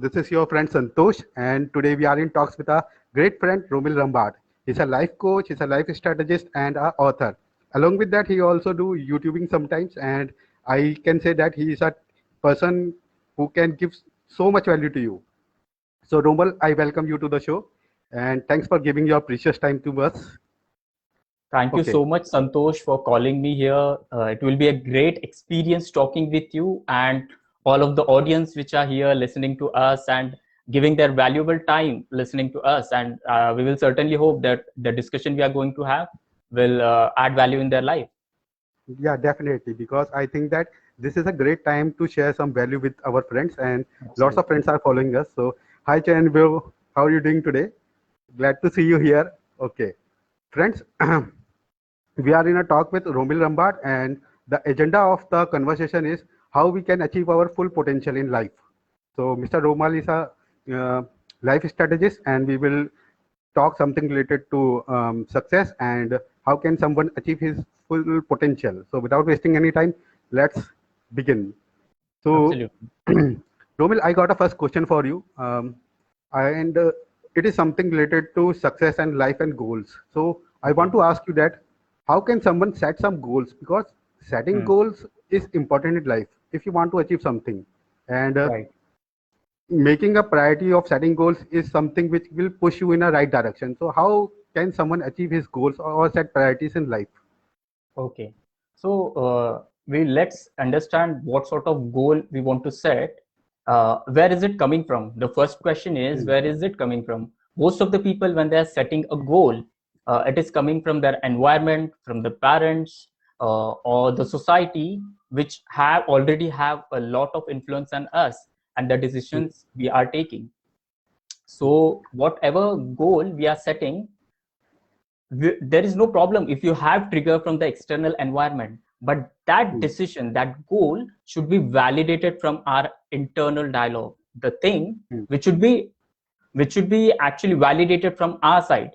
This is your friend Santosh, and today we are in talks with a great friend Romil Rambhad. He's a life coach, he's a life strategist, and a author. Along with that, he also do YouTubing sometimes, and I can say that he is a person who can give so much value to you. So, Romil, I welcome you to the show, and thanks for giving your precious time to us. Thank you Okay. so much, Santosh, for calling me here. It will be a great experience talking with you and all of the audience which are here listening to us and giving their valuable time listening to us. And we will certainly hope that the discussion we are going to have will add value in their life. Yeah, definitely. Because I think that this is a great time to share some value with our friends, and lots of Absolutely. friends are following us. So, hi, Chen, Will, how are you doing today? Glad to see you here. Okay, friends, we are in a talk with Romil Rambhad, and the agenda of the conversation is how we can achieve our full potential in life. So, Mr. Romal is a life strategist, and we will talk something related to success and how can someone achieve his full potential. So, without wasting any time, let's begin. So, Absolutely. Romil, I got a first question for you, and it is something related to success and life and goals. So, I want Okay. to ask you that how can someone set some goals? Because setting Hmm. goals is important in life if you want to achieve something, and Right. making a priority of setting goals is something which will push you in a right direction. So, how can someone achieve his goals or set priorities in life? Okay. So let's understand what sort of goal we want to set. Where is it coming from? The first question is, Hmm. where is it coming from? Most of the people, when they are setting a goal, it is coming from their environment, from the parents, or the society, which have already have a lot of influence on us and the decisions we are taking. So whatever goal we are setting, there is no problem if you have trigger from the external environment, but that Hmm. decision, that goal should be validated from our internal dialogue, the thing Hmm. which should be actually validated from our side.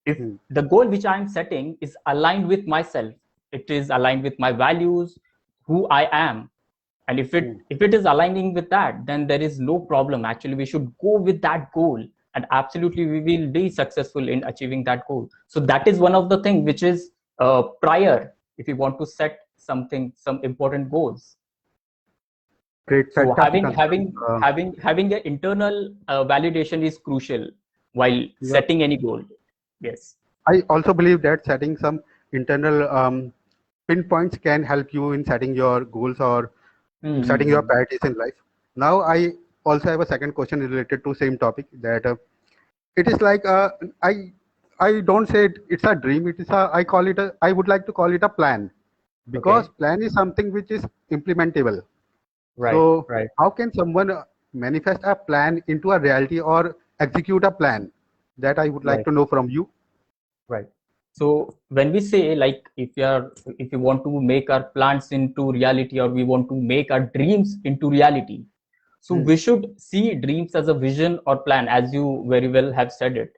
If Hmm. the goal which I'm setting is aligned with myself, it is aligned with my values, who I am, and Hmm. if it is aligning with that, then there is no problem. Actually, we should go with that goal, and absolutely we will be successful in achieving that goal. So that is one of the things which is prior if you want to set something, some important goals. Great, So fantastic having answer. having having having an internal validation is crucial while Yeah, setting any goal. Yes. I also believe that setting some internal pinpoints can help you in setting your goals or setting your Mm-hmm. priorities in life. Now, I also have a second question related to same topic that it is like I I don't say it's a dream. It is a I call it a I would like to call it a plan because Okay. plan is something which is implementable. Right. So Right. how can someone manifest a plan into a reality or execute a plan? That I would like Right. to know from you. Right. So when we say, like, if you want to make our plans into reality, or we want to make our dreams into reality, so Hmm. we should see dreams as a vision or plan, as you very well have said it.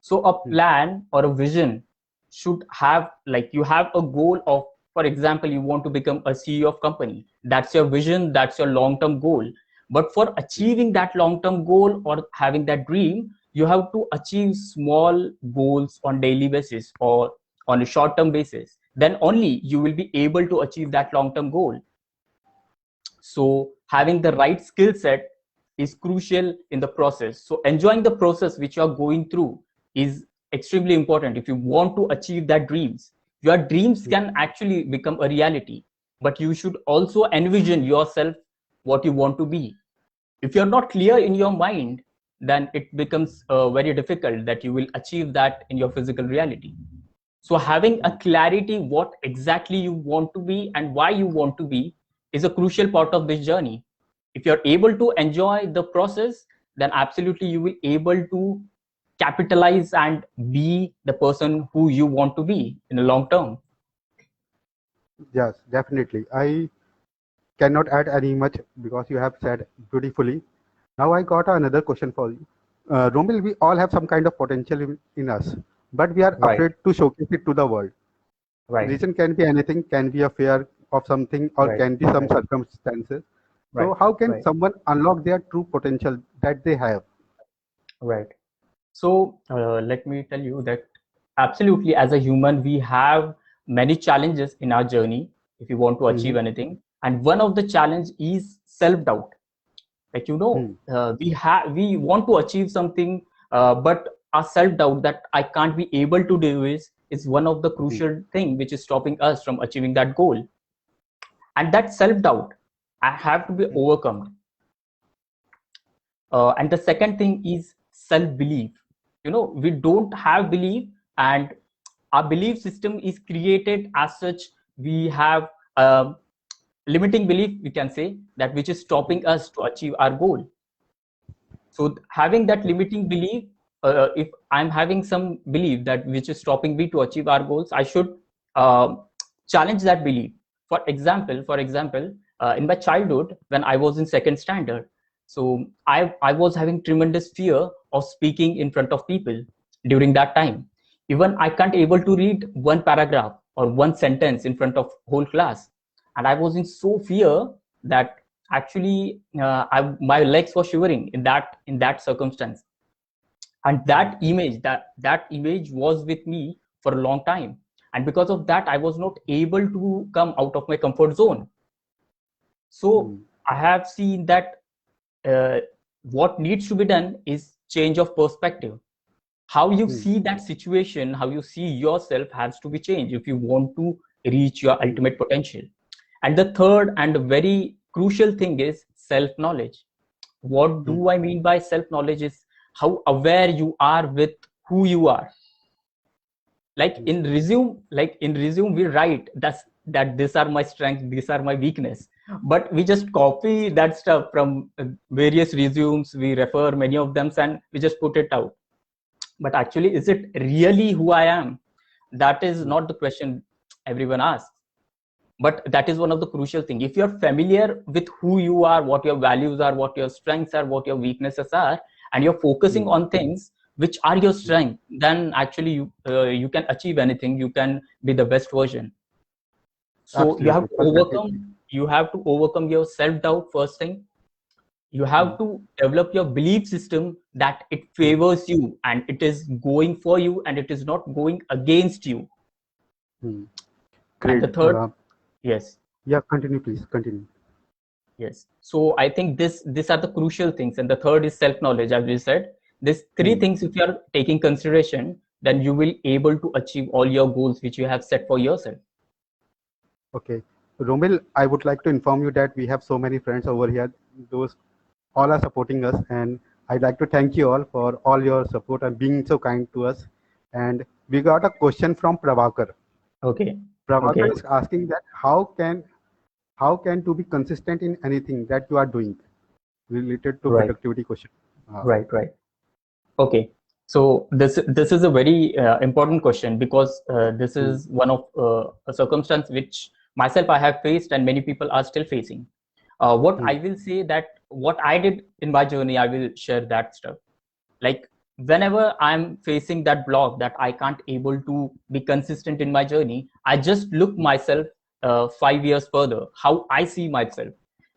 So a Hmm. plan or a vision should have, like, you have a goal of, for example, you want to become a CEO of company. That's your vision, that's your long-term goal. But for achieving that long-term goal or having that dream, you have to achieve small goals on daily basis or on a short-term basis. Then only you will be able to achieve that long-term goal. So having the right skill set is crucial in the process. So enjoying the process which you are going through is extremely important if you want to achieve that dreams. Your dreams Hmm. can actually become a reality, but you should also envision yourself what you want to be. If you're not clear in your mind, then it becomes very difficult that you will achieve that in your physical reality. So having a clarity what exactly you want to be and why you want to be is a crucial part of this journey. If you're able to enjoy the process, then absolutely you will able to capitalize and be the person who you want to be in the long term. Yes, definitely. I cannot add any much because you have said beautifully. Now I got another question for you. Romil, we all have some kind of potential in us, but we are Right, afraid to showcase it to the world. right, Reason can be anything, can be a fear of something, or right, can be some right, circumstances. Right. So how can Right. someone unlock their true potential that they have? Right. So let me tell you that absolutely, as a human, we have many challenges in our journey if you want to achieve Mhm. anything. And one of the challenge is self-doubt. Like, Hmm. we want to achieve something, but our self-doubt that I can't be able to do is one of the Hmm. crucial thing which is stopping us from achieving that goal. And that self-doubt I have to be Hmm. overcome. And the second thing is self-belief. We don't have belief, and our belief system is created as such. We have a limiting belief, we can say, that which is stopping us to achieve our goal. So having that limiting belief, if I'm having some belief that which is stopping me to achieve our goals, I should uh, challenge that belief. For example, in my childhood, when I was in second standard, so I was having tremendous fear of speaking in front of people during that time. Even I can't able to read one paragraph or one sentence in front of whole class, and I was in so fear that actually my legs were shivering in that circumstance. And Hmm. that image was with me for a long time, and because of that I was not able to come out of my comfort zone. So Hmm. I have seen that uh, what needs to be done is change of perspective. How you Hmm. see that situation, how you see yourself has to be changed if you want to reach your Hmm. ultimate potential. And the third and very crucial thing is self knowledge. What Hmm. do I mean by self knowledge is how aware you are with who you are. Hmm. Like in resume we write that these are my strengths, these are my weakness, but we just copy that stuff from various resumes, we refer many of them and we just put it out. But actually, is it really who I am? That is Hmm. not the question everyone asks. But that is one of the crucial things. If you're familiar with who you are, what your values are, what your strengths are, what your weaknesses are, and you're focusing Hmm. on things which are your Hmm. strength, then actually you can achieve anything. You can be the best version. So you have Absolutely, to perfectly. overcome your self doubt. First thing, you Hmm. have to develop your belief system that it Hmm. favors you and it is going for you and it is not going against you. Hmm. And the Great. third, yes. Yeah, continue, please. Continue. Yes. So I think these are the crucial things. And the third is self-knowledge, as we said. These three Hmm. things, if you are taking consideration, then you will able to achieve all your goals which you have set for yourself. Okay. Romil, I would like to inform you that we have so many friends over here. Those all are supporting us, and I'd like to thank you all for all your support and being so kind to us. And we got a question from Prabhakar. Okay. Prabhakar Okay. is asking that how can to be consistent in anything that you are doing related to Right. productivity question. Right. Right. Okay. So this is a very important question because this Hmm. is one of a circumstance which myself I have faced and many people are still facing. What Hmm. I will say that what I did in my journey, I will share that stuff. Like whenever I'm facing that block that I can't able to be consistent in my journey, I just look myself 5 years further, how I see myself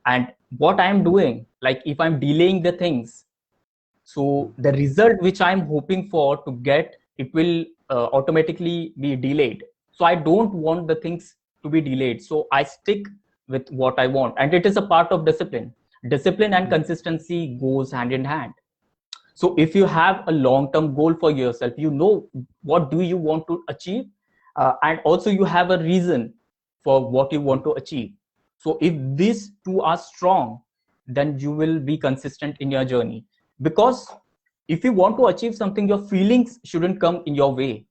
and what I'm doing. Like if I'm delaying the things, Hmm. so the result which I'm hoping for to get, it will automatically be delayed. So I don't want the things to be delayed, so I stick with what I want, and it is a part of discipline. Discipline and Hmm. consistency goes hand in hand. So if you have a long term goal for yourself, you know what do you want to achieve, and also you have a reason for what you Hmm. want to achieve. So if these two are strong, then you will be consistent in your journey. Because if you want to achieve something, your feelings shouldn't come in your way.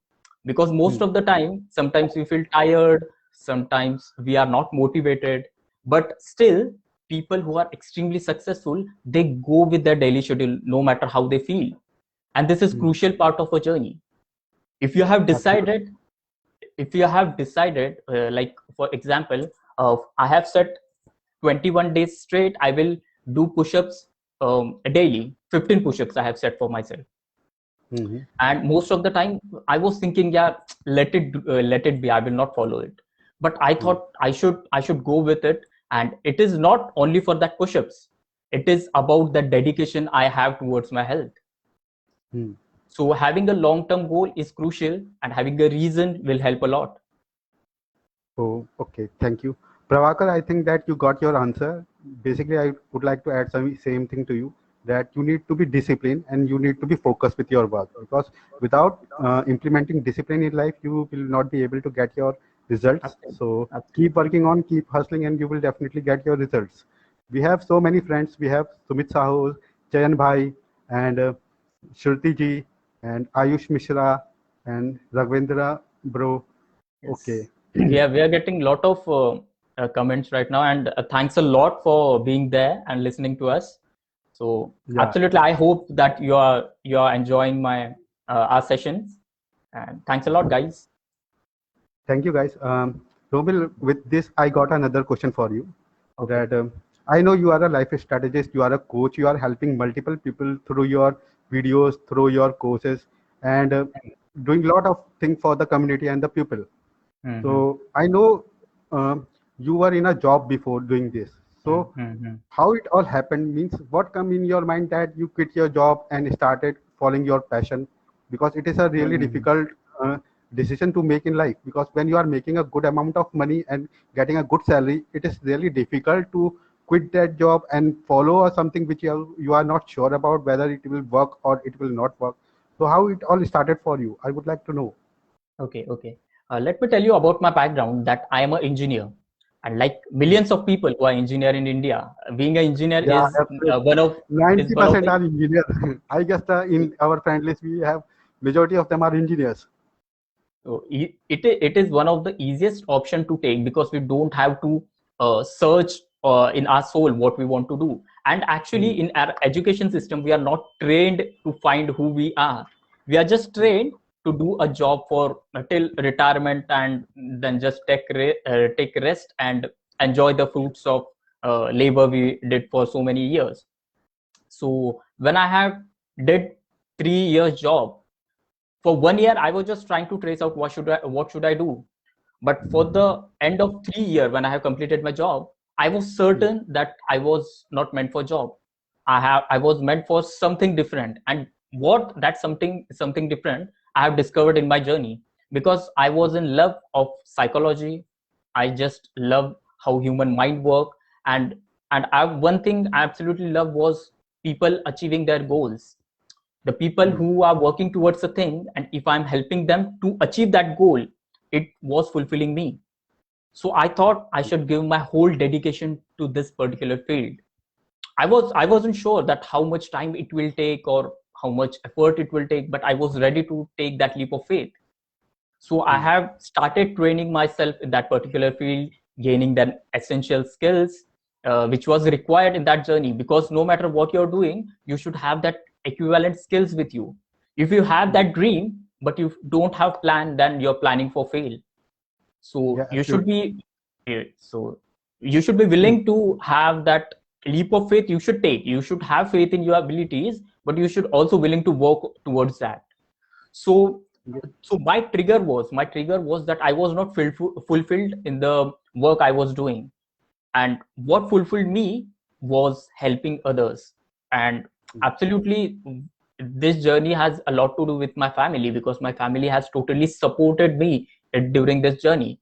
Because Hmm. most of the time, sometimes we feel tired, sometimes we are not motivated, but still people who are extremely successful, they go with their daily schedule no matter how they feel. And this is Hmm. crucial part of a journey. If you have Absolutely. decided, like for example, I have set 21 days straight, I will do push-ups daily. 15 push-ups I have set for myself. Hmm. And most of the time I was thinking, yeah, let it be, I will not follow it. But I Hmm. thought I should go with it, And it is not only for that push-ups. It is about the dedication I have towards my health. Hmm. So having a long-term goal is crucial, and having a reason will help a lot. Oh, okay. Thank you. Pravakar, I think that you got your answer. Basically, I would like to add some same thing to you, that you need to be disciplined and you need to be focused with your work, because without implementing discipline in life, you will not be able to get your results. Absolutely. So keep Absolutely. working on, keep hustling, and you will definitely get your results. We have so many friends. We have Sumit Sahu, Chayan Bhai, and Shruti ji, and Ayush Mishra, and Raghavendra bro. Okay. Yes, we are getting a lot of comments right now, and thanks a lot for being there and listening to us. So Yeah. absolutely, I hope that you are enjoying my our sessions, and thanks a lot, guys. Thank you, guys. Romil, with this, I got another question for you. Okay. That I know you are a life strategist, you are a coach, you are helping multiple people through your videos, through your courses, and doing a lot of things for the community and the people. Mm-hmm. So I know you were in a job before doing this. So Mm-hmm. how it all happened means what come in your mind that you quit your job and started following your passion, because it is a really Mm-hmm. difficult decision to make in life, because when you are making a good amount of money and getting a good salary, it is really difficult to quit that job and follow something which you are not sure about whether it will work or it will not work. So how it all started for you, I would like to know. Okay. Okay. Let me tell you about my background. That I am an engineer, and like millions of people who are engineer in India, being an engineer Yeah, is absolutely. one of is one of 90% the are engineers. I guess in our friend list we have majority of them are engineers. So it is one of the easiest option to take, because we don't have to search in our soul what we want to do. And Hmm. actually, in our education system, we are not trained to find who we are. We are just trained to do a job for till retirement, and then just take rest and enjoy the fruits of labor we did for so many years. So when I have did 3 years job, for 1 year I was just trying to trace out what should I do. But for the end of 3 year, when I have completed my job, I was Hmm. certain that I was not meant for job. I was meant for something different. And what that something different I have discovered in my journey, because I was in love of psychology. I just love how human mind work. And one thing I absolutely love was people achieving their goals, the people Hmm. who are working towards a thing, and if I'm helping them to achieve that goal, it was fulfilling me. So I thought I should give my whole dedication to this particular field. I wasn't sure that how much time it will take or how much effort it will take, but I was ready to take that leap of faith. So I Hmm. have started training myself in that particular field, gaining the essential skills which was required in that journey. Because no matter what you're doing, you should have that equivalent skills with you. If you have Hmm. that dream but you don't have plan, then you're planning for fail. So Yeah, you should absolutely. be so you should be Hmm. willing to have that leap of faith. You should take, you should have faith in your abilities, but you should also willing to work towards that. So Yeah. my trigger was that I was not fulfilled in the work I was doing. And what fulfilled me was helping others. And Hmm. absolutely, this journey has a lot to do with my family, because my family has totally supported me during this journey.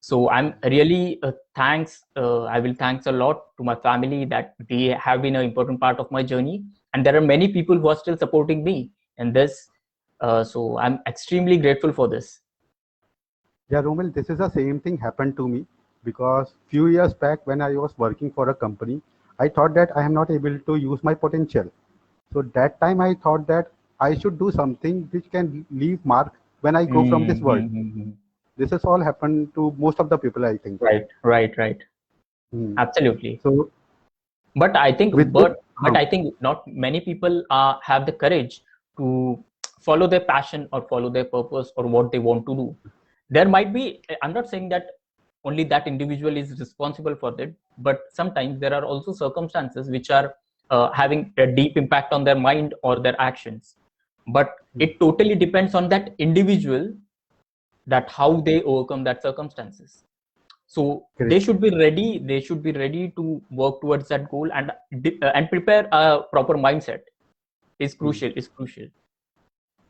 So I'm really I will thanks a lot to my family, that they have been an important part of my journey. And there are many people who are still supporting me in this. So I'm extremely grateful for this. Yeah, Romil, this is the same thing happened to me, because few years back when I was working for a company, I thought that I am not able to use my potential. So that time I thought that I should do something which can leave mark when I go from this world. Mm-hmm. This has all happened to most of the people, I think. Right, right, right. Hmm. Absolutely. So But I think, with this, but I think not many people have the courage to follow their passion or follow their purpose or what they want to do. There might be. I'm not saying that only that individual is responsible for that, but sometimes there are also circumstances which are having a deep impact on their mind or their actions. But hmm, it totally depends on that individual, that how they overcome that circumstances. So Great. they should be ready. They should be ready to work towards that goal and prepare a proper mindset. Is crucial. Is crucial.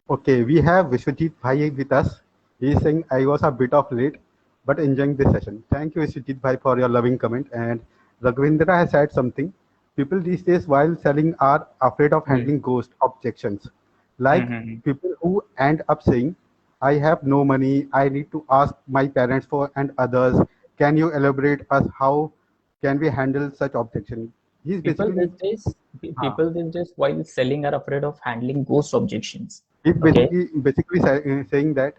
Okay, we have Vishwajit Bhai with us. He is saying, I was a bit of late, but enjoying this session. Thank you, Vishwajit Bhai, for your loving comment. And Raghavendra has said something. People these days, while selling, are afraid of Hmm. handling ghost objections. Like Hmm. people who end up saying, I have no money, I need to ask my parents for and others. Can you elaborate us how can we handle such objection? He's People basically these days, uh, people these days, while selling, are afraid of handling ghost objections. He's Okay. basically saying that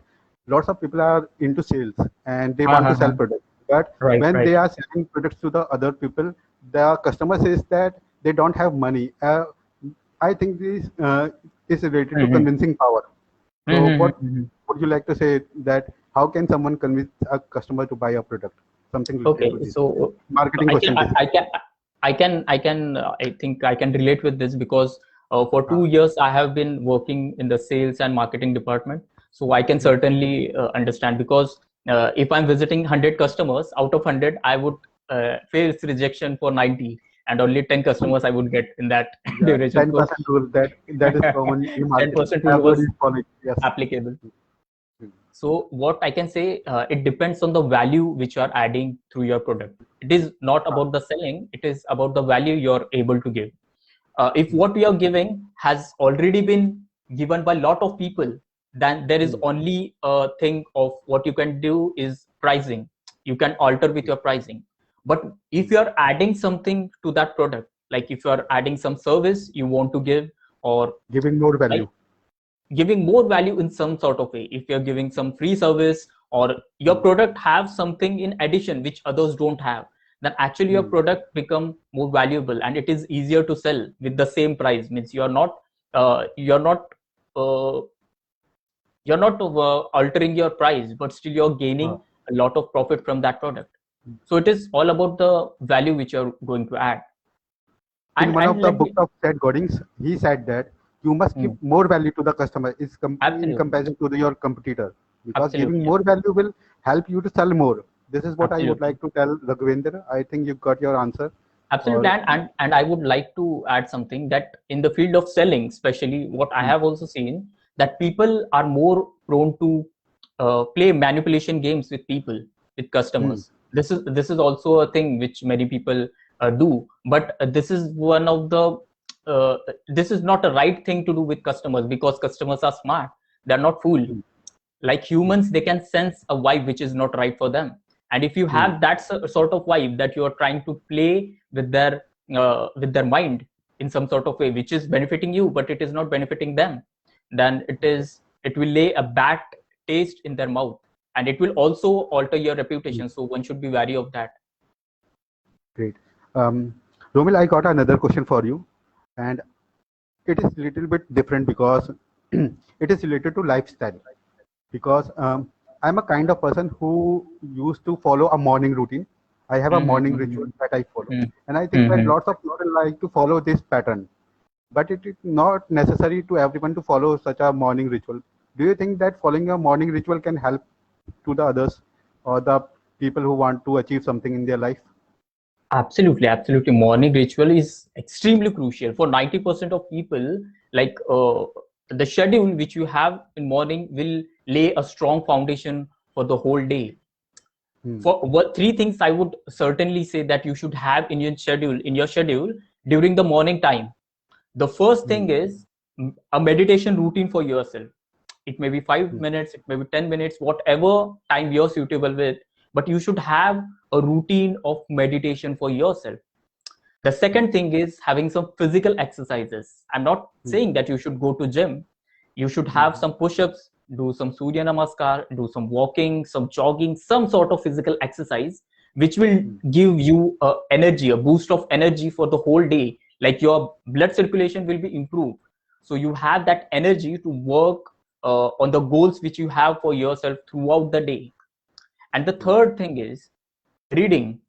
lots of people are into sales and they want to Uh-huh. sell products. But Right. when Right. they are selling products to the other people, the customer says that they don't have money. I think this is related to Hmm. convincing power. So, what Hmm. would you like to say that how can someone convince a customer to buy a product? Something related Okay. to this So marketing I can question, basically. I think I can relate with this because for Uh, 2 years I have been working in the sales and marketing department. So I can certainly understand because if I'm visiting 100 customers, out of 100 I would face rejection for 90, and only 10 customers I would get in that yeah, duration. So 10% rule that is common in marketing. 10% rule Everybody was is following. Yes. applicable. So what I can say, it depends on the value which you are adding through your product. It is not about the selling, it is about the value you're able to give. If what we are giving has already been given by a lot of people, then there is only a thing of what you can do is pricing. You can alter with your pricing. But if you are adding something to that product, like if you are adding some service you want to give, or Giving more like value. giving more value in some sort of way, if you're giving some free service or your Mm, product have something in addition which others don't have, then actually your mm, product become more valuable and it is easier to sell with the same price. Means uh, you're not uh, altering your price, but still you're uh, gaining a lot of profit from that product. So it is all about the value which you're going to add. in one of And the let books me of Seth Godin, he said that you must give Hmm. more value to the customer in Absolutely, comparison to your competitor because giving absolutely, more value will help you to sell more. This is what I would absolutely. like to tell Raghavendra. I think you got your answer. Absolutely, Or and I would like to add something that in the field of selling, especially, what I mm, have also seen that people are more prone to play manipulation games with people, with mm, customers. This is also a thing which many people do, but this is one of the this is not a right thing to do with customers because customers are smart. They're not fool. mm, Like humans, they can sense a vibe which is not right for them, and if you mm, have that sort of vibe that you are trying to play with their mind in some sort of way which is benefiting you but it is not benefiting them, then it will lay a bad taste in their mouth, and it will also alter your mm. reputation. So one should be wary of that. Great. Romil, I got another question for you, and it is little bit different because it is related to lifestyle. Because I'm a kind of person who used to follow a morning routine. I have a morning ritual Mhm. that I follow. Mhm. And I think that Mhm. lots of people like to follow this pattern. But it is not necessary to everyone to follow such a morning ritual. Do you think that following a morning ritual can help to the others or the people who want to achieve something in their life? Absolutely, absolutely. Morning ritual is extremely crucial for 90% of people. Like the schedule which you have in morning will lay a strong foundation for the whole day. Hmm. For what three things I would certainly say that you should have in your schedule during the morning time. The first Hmm. thing is a meditation routine for yourself. It may be five Hmm. minutes, it may be 10 minutes, whatever time you're suitable with, but you should have a routine of meditation for yourself. The second thing is having some physical exercises. I'm not Hmm. saying that you should go to gym. You should have Hmm. some push-ups, do some Surya Namaskar, do some walking, some jogging, some sort of physical exercise, which will Hmm. give you a boost of energy for the whole day. Like your blood circulation will be improved. So you have that energy to work on the goals which you have for yourself throughout the day. And the Hmm. third thing is reading.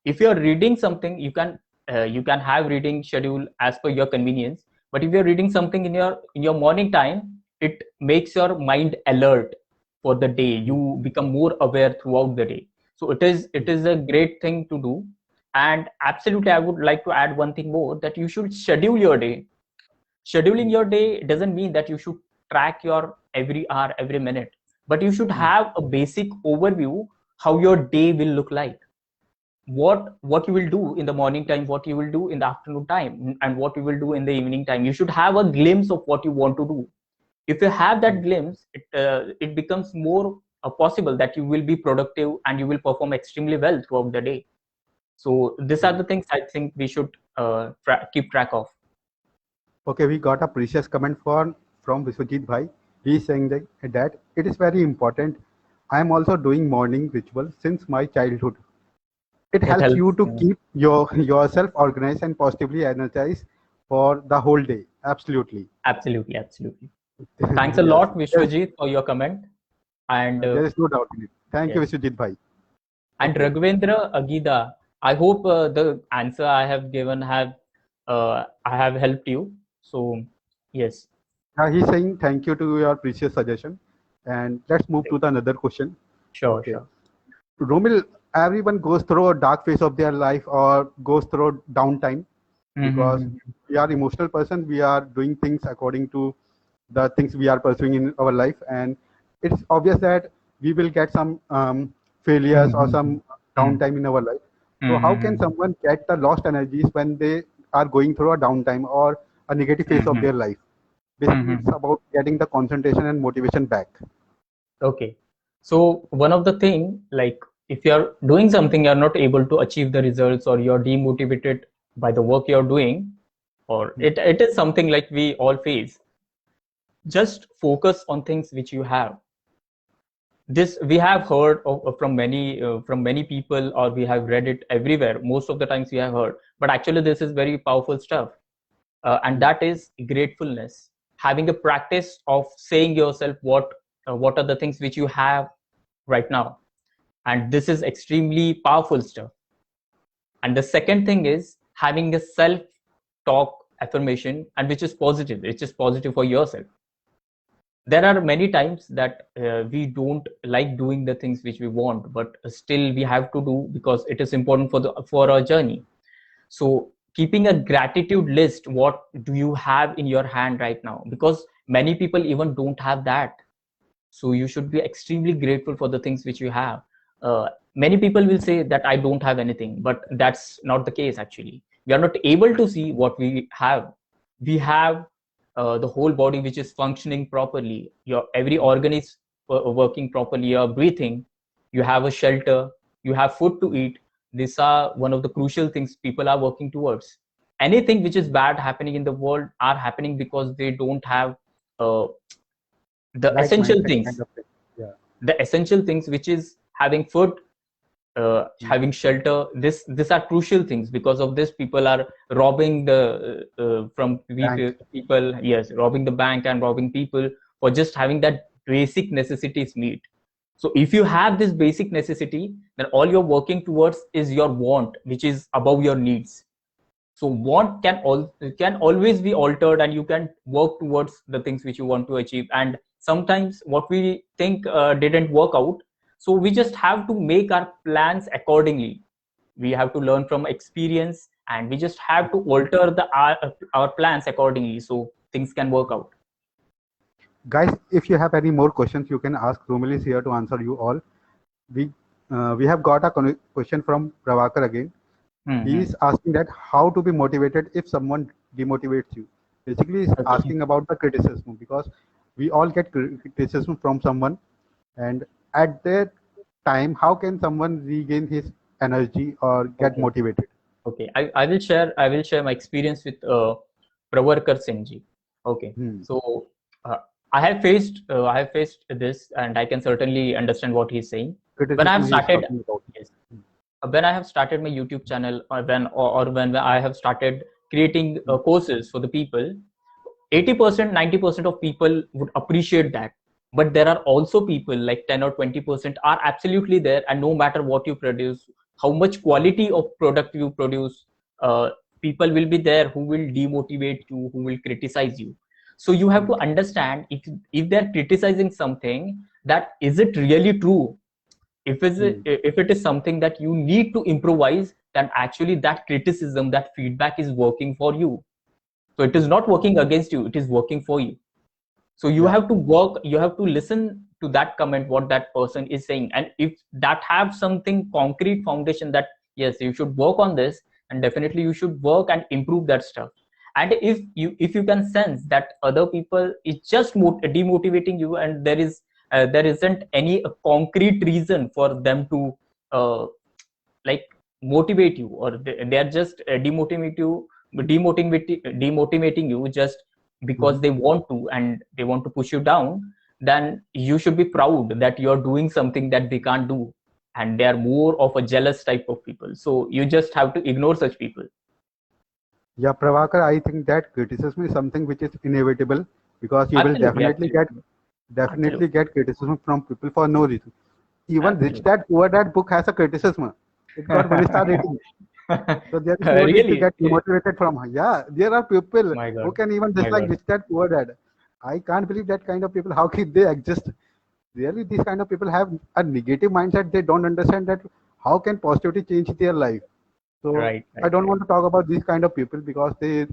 If you're reading something, you can have reading schedule as per your convenience, but if you're reading something in your morning time, it makes your mind alert for the day. Hmm. You become more aware throughout the day. So it is a great thing to do. And absolutely, I would like to add one thing more, that you should schedule your day. Scheduling your day doesn't mean that you should track your every hour, every minute, but you should have a basic overview how your day will look like. What you will do in the morning time, what you will do in the afternoon time, and what you will do in the evening time. You should have a glimpse of what you want to do. If you have that glimpse, it becomes more possible that you will be productive and you will perform extremely well throughout the day. So these are the things I think we should keep track of. Okay, we got a precious comment from Vishwajit Bhai. He is saying that it is very important. I am also doing morning ritual since my childhood. It It helps you helps. to keep yourself organized and positively energized for the whole day. Absolutely. Absolutely, absolutely. Thanks a Yes, lot, Vishwajit, for your comment. And there is no doubt in it. Thank you, yes. Vishwajit Bhai. And Okay. Raghavendra Agida, I hope the answer I have given I have helped you. So yes. He's saying thank you to your precious suggestion. And let's move to the another question. Sure, Okay. sure. Romil, everyone goes through a dark phase of their life or goes through downtime because we are emotional person. We are doing things according to the things we are pursuing in our life, and it's obvious that we will get some failures or some downtime in our life. So how can someone get the lost energies when they are going through a downtime or a negative phase of their life? Basically, it's about getting the concentration and motivation back. Okay. So one of the thing, like if you're doing something, you're not able to achieve the results, or you're demotivated by the work you're doing, or it is something like we all face. Just focus on things which you have. This we have heard from many people, or we have read it everywhere. Most of the times we have heard, but actually this is very powerful stuff. And that is gratefulness. Having a practice of saying yourself what are the things which you have right now, and this is extremely powerful stuff. And the second thing is having a self talk affirmation, and which is positive. It's just positive for yourself. There are many times that we don't like doing the things which we want, but still we have to do because it is important for our journey. So keeping a gratitude list, what do you have in your hand right now, because many people even don't have that. So you should be extremely grateful for the things which you have. Many people will say that I don't have anything, but that's not the case. Actually, we are not able to see what we have. We have the whole body which is functioning properly. Your every organ is working properly. You're breathing. You have a shelter. You have food to eat. These are one of the crucial things people are working towards. Anything which is bad happening in the world are happening because they don't have uh, the Right essential mindset kind things. of thing. Yeah. The essential things, which is having food, having shelter. These are crucial things. Because of this, people are robbing the Bank. people. Yes, robbing the bank and robbing people for just having that basic necessities meet. So if you have this basic necessity, then all you're working towards is your want, which is above your needs. So want can always be altered, and you can work towards the things which you want to achieve. And sometimes what we think didn't work out, so we just have to make our plans accordingly. We have to learn from experience, and we just have to alter our plans accordingly, so things can work out. Guys, if you have any more questions, you can ask. Romil is here to answer you all. We have got a question from Pravakar again. He is asking that how to be motivated if someone demotivates you. Basically, he's asking about the criticism, because we all get criticism from someone, and at that time, how can someone regain his energy or get motivated? Okay, I will share my experience with Pravarkar Singh ji. Okay, so I have faced this, and I can certainly understand what he's saying. When I have Criticism he is started, talking about. yes, when I have started my YouTube channel, or when I have started creating courses for the people, 80%, 90% of people would appreciate that. But there are also people like 10 or 20% are absolutely there, and no matter what you produce, how much quality of product you produce, uh, people will be there who will demotivate you, who will criticize you. So you have to understand, if they're criticizing something, that is it really true? If it is something that you need to improvise, then actually that criticism, that feedback is working for you. So it is not working against you, it is working for you. So you Yeah. have to work, you have to listen to that comment, what that person is saying. And if that have something concrete foundation that yes, you should work on this, and definitely you should work and improve that stuff. And if you can sense that other people is just demotivating you, and there isn't any concrete reason for them to like motivate you, or they are just demotivating you just because they want to, and they want to push you down, then you should be proud that you're doing something that they can't do, and they are more of a jealous type of people. So you just have to ignore such people. Yeah, Prabhakar, I think that criticism is something which is inevitable, because you will Absolutely, definitely get criticism from people for no reason. Even Rich absolutely. Dad Poor Dad book has a criticism. It got 1 star rating. So there is no need to Really? get demotivated from her. Yeah, there are people My who god, can even my dislike god. Rich Dad Poor Dad. I can't believe that kind of people. How can they exist? Really, these kind of people have a negative mindset. They don't understand that how can positivity change their life. So Right, I right, don't right. want to talk about these kind of people, because they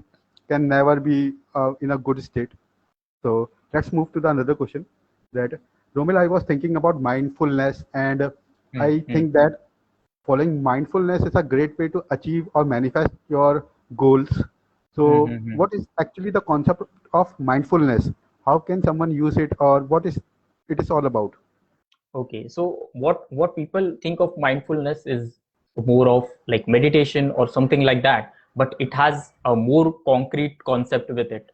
can never be in a good state. So let's move to the another question. That Romil, I was thinking about mindfulness, and Hmm, I hmm, think that following mindfulness is a great way to achieve or manifest your goals. hmm, So, hmm, hmm. what is actually the concept of mindfulness? How can someone use it, or what is it is all about? Okay, so what people think of mindfulness is more of like meditation or something like that, but it has a more concrete concept with it.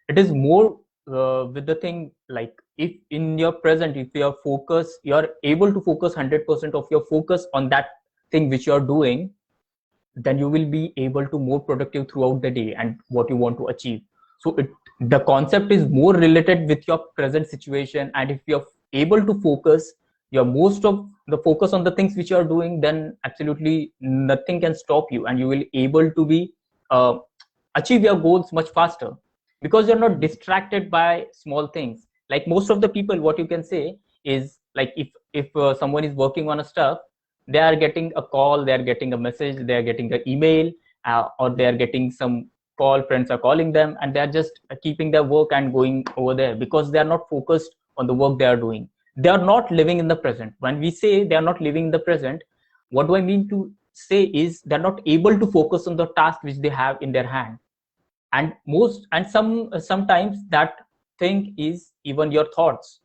It is more with the thing like, if in your present, if you are focus, you are able to focus 100% of your focus on that thing which you are doing, then you will be able to more productive throughout the day and what you want to achieve. So the concept is more related with your present situation, and if you're able to focus your most of the focus on the things which you are doing, then absolutely nothing can stop you, and you will able to be uh, achieve your goals much faster, because you're not distracted by small things. Like most of the people, what you can say is like, if someone is working on a stuff, they are getting a call, they are getting a message, they are getting an email, or they are getting some call, friends are calling them, and they are just keeping their work and going over there, because they are not focused on the work they are doing. They are not living in the present. When we say they are not living in the present, what do I mean to say is they're not able to focus on the task which they have in their hand. And sometimes that thing is even your thoughts.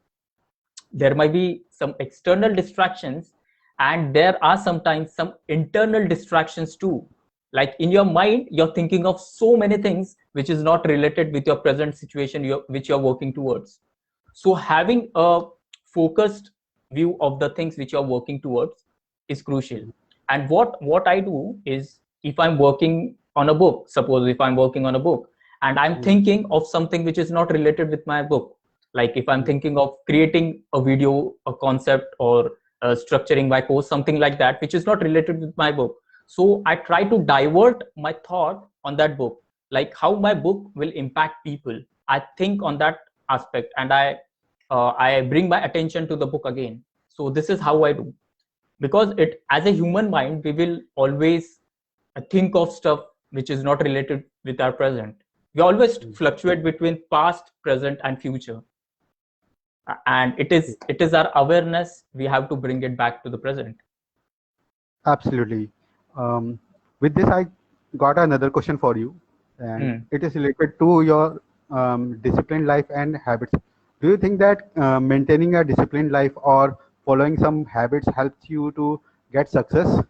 There might be some external distractions, and there are sometimes some internal distractions too. Like in your mind, you're thinking of so many things which is not related with your present situation, which you're working towards. So having a focused view of the things which you're working towards is crucial. And what I do is, if I'm working on a book, suppose if I'm working on a book and I'm thinking of something which is not related with my book, like if I'm thinking of creating a video, a concept, or structuring my course, something like that, which is not related with my book, so I try to divert my thought on that book, like how my book will impact people. I think on that aspect, and I bring my attention to the book again. So this is how I do, because it, as a human mind, we will always think of stuff which is not related with our present. We always fluctuate between past, present, and future. And it is our awareness, we have to bring it back to the present. Absolutely. Um, with this, I got another question for you, and Hmm. it is related to your disciplined life and habits. Do you think that maintaining a disciplined life or following some habits helps you to get success?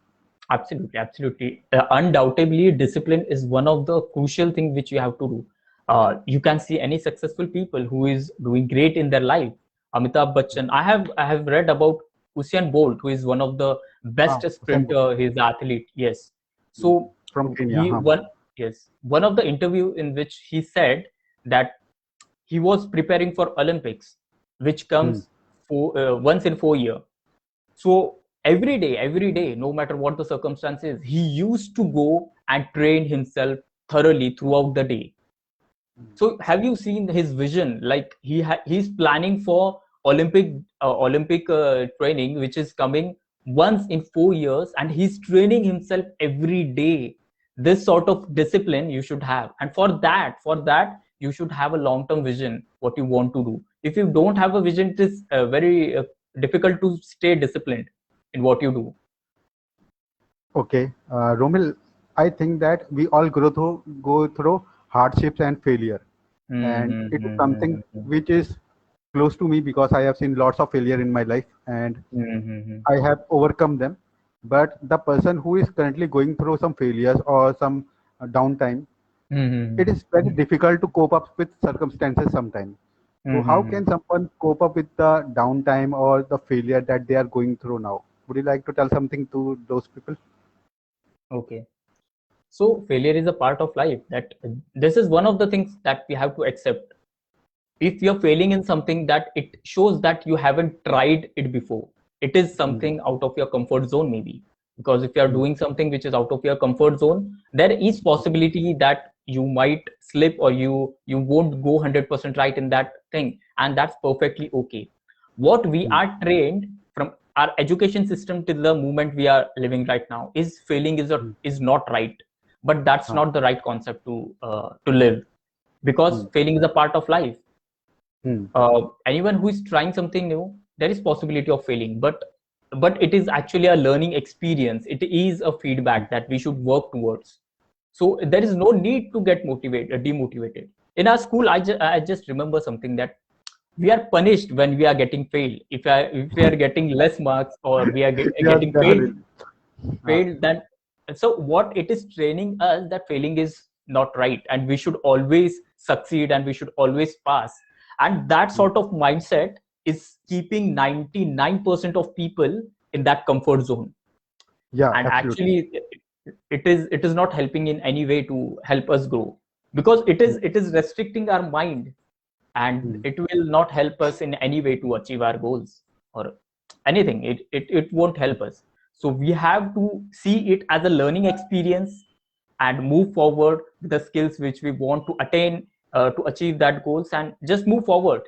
Absolutely, absolutely. Undoubtedly, discipline is one of the crucial things which you have to do. You can see any successful people who is doing great in their life. Amitabh Bachchan. I have read about Usain Bolt, who is one of the best Same sprinter. He's the athlete. Yes. So from Kenya. he one yes one of the interview in which he said that he was preparing for Olympics, which Hmm. comes once in 4 years. So every day, no matter what the circumstances, he used to go and train himself thoroughly throughout the day. So have you seen his vision? Like he's planning for Olympic training, which is coming once in 4 years, and he's training himself every day. This sort of discipline you should have, and for that you should have a long-term vision what you want to do. If you don't have a vision, it is very difficult to stay disciplined in what you do. Okay, Romil, I think that we all go through hardships and failure, and it is something which is close to me because I have seen lots of failure in my life and I have overcome them. But the person who is currently going through some failures or some downtime, it is very difficult to cope up with circumstances sometimes. So, how can someone cope up with the downtime or the failure that they are going through now? Would you like to tell something to those people? Okay. So failure is a part of life. That this is one of the things that we have to accept. If you're failing in something, that it shows that you haven't tried it before. It is Mm, something out of your comfort zone, maybe. Because if you're mm, doing something which is out of your comfort zone, there is possibility that you might slip, or you won't go 100% right in that thing, and that's perfectly okay. What we mm, are trained from our education system till the moment we are living right now is failing mm, is not right, but that's huh, not the right concept to live, because mm, failing is a part of life. mm, Anyone who is trying something new, there is possibility of failing, but it is actually a learning experience. It is a mm. feedback that we should work towards. So there is no need to get motivated, demotivated. In our school, I just remember something, that we are punished when we are getting failed. If we are getting less marks, or we are Yeah, getting definitely. Uh, failed, then so what it is training us, that failing is not right, and we should always succeed, and we should always pass. And that mm, sort of mindset is keeping 99% of people in that comfort zone. yeah, And absolutely. actually it is not helping in any way to help us grow, because it Mm, is it is restricting our mind, and mm, it will not help us in any way to achieve our goals or anything. It won't help us. So we have to see it as a learning experience, and move forward with the skills which we want to attain, to achieve that goals, and just move forward.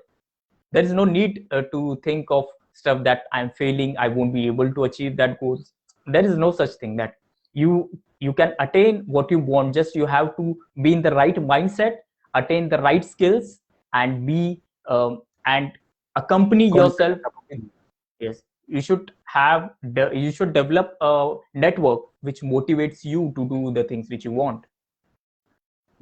There is no need to think of stuff that I'm failing, I won't be able to achieve that goals. There is no such thing, that you can attain what you want. Just you have to be in the right mindset, attain the right skills, and be and accompany yourself confident about with, it. yes, you should develop a network which motivates you to do the things which you want.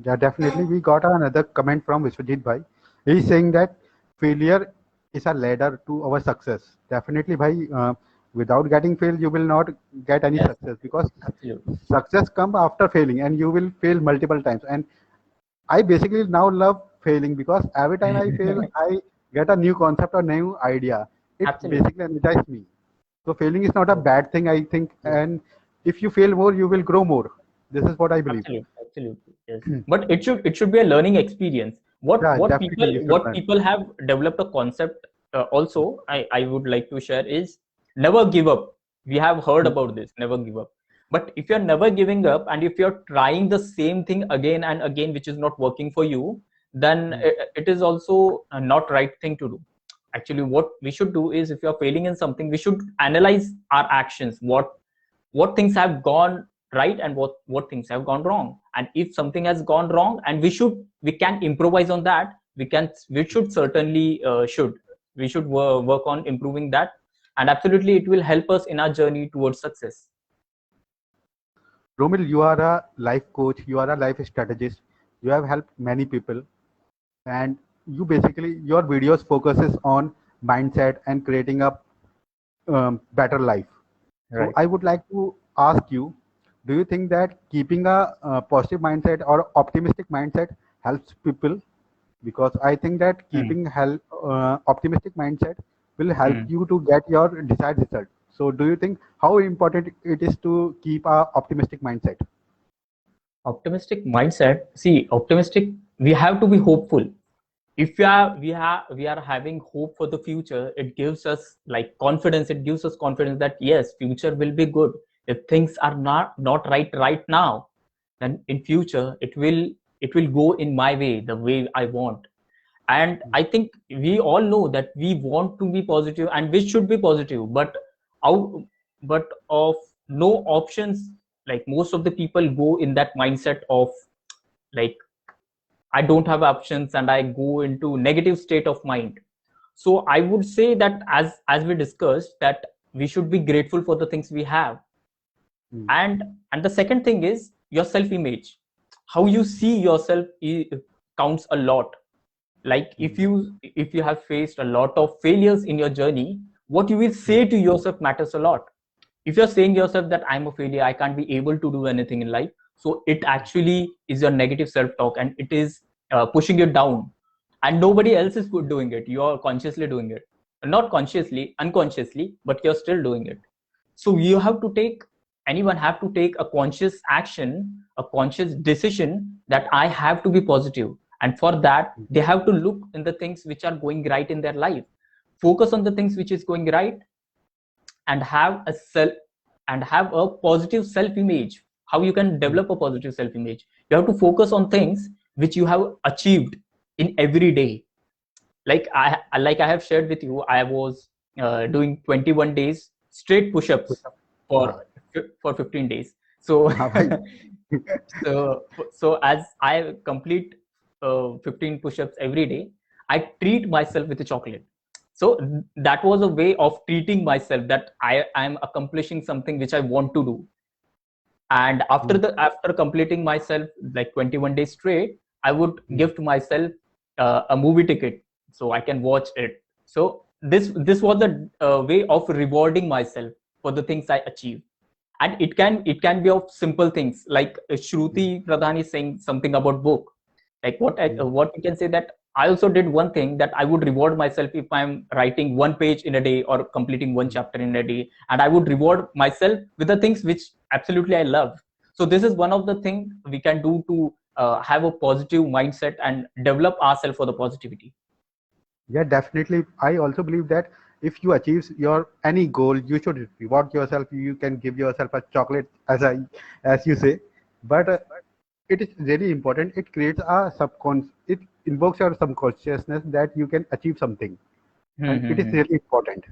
Yeah, definitely. We got another comment from Vishwajit Bhai. He's saying that failure is a ladder to our success. Definitely, Bhai. Without getting failed, you will not get any Yes, success because absolutely. success comes after failing, and you will fail multiple times. And I basically now love failing because every time I fail, I get a new concept or new idea. It Absolutely. basically energizes me. So failing is not a bad thing, I think. And if you fail more, you will grow more. This is what I believe. Absolutely, absolutely, yes. But it should be a learning experience. What Yeah, what definitely people you should what learn. people have developed a concept, also I would like to share, is never give up. We have heard Mm, about this, never give up. But if you're never giving up, and if you're trying the same thing again and again, which is not working for you, then mm, it is also not right thing to do. Actually, what we should do is, if you're failing in something, we should analyze our actions. What things have gone right, and what things have gone wrong. And if something has gone wrong, and we can improvise on that, we should certainly we should work on improving that. And absolutely it will help us in our journey towards success. Romil, you are a life coach, you are a life strategist, you have helped many people, and you basically your videos focuses on mindset and creating a better life. So Right. I would like to ask you, do you think that keeping a, positive mindset or optimistic mindset helps people? Because I think that Hmm. keeping optimistic mindset will help Hmm. you to get your desired result. So do you think how important it is to keep a optimistic mindset? Optimistic mindset, see, optimistic, we have to be hopeful. If we are having hope for the future, it gives us like confidence. It gives us confidence that yes, future will be good. If things are not right now, then in future it will go in my way, the way I want. And I think we all know that we want to be positive, and we should be positive. But how but of no options. Like most of the people go in that mindset of like, I don't have options, and I go into negative state of mind. So I would say that as we discussed, that we should be grateful for the things we have. Mm. And the second thing is your self image. How you see yourself counts a lot. Like if you have faced a lot of failures in your journey, what you will say to yourself matters a lot. If you're saying yourself that I'm a failure, I can't be able to do anything in life, so it actually is your negative self talk, and it is pushing you down, and nobody else is doing it. You're consciously doing it, not consciously, unconsciously, but you're still doing it. So you have to take, anyone have to take a conscious action, a conscious decision, that I have to be positive. And for that, they have to look in the things which are going right in their life, focus on the things which is going right, and have a self, and have a positive self image. How you can develop a positive self image? You have to focus on things which you have achieved in every day. Like I have shared with you, I was doing 21 days straight push-ups हाँ, for 15 days. So हाँ भाई. so as I complete 15 push-ups every day, I treat myself with a chocolate. So that was a way of treating myself, that I am accomplishing something which I want to do. And after completing myself like 21 days straight, I would give to myself a movie ticket so I can watch it. So this was a way of rewarding myself for the things I achieve. And it can be of simple things, like Shruti Pradhan is saying something about book. Like what you can say, that I also did one thing, that I would reward myself if I'm writing one page in a day or completing one chapter in a day, and I would reward myself with the things which absolutely I love. So this is one of the things we can do to have a positive mindset and develop ourselves for the positivity. Yeah, definitely. I also believe that if you achieve your any goal, you should reward yourself. You can give yourself a chocolate, as you say. But it is really important. It creates a it invokes your subconsciousness that you can achieve something, and it is really important.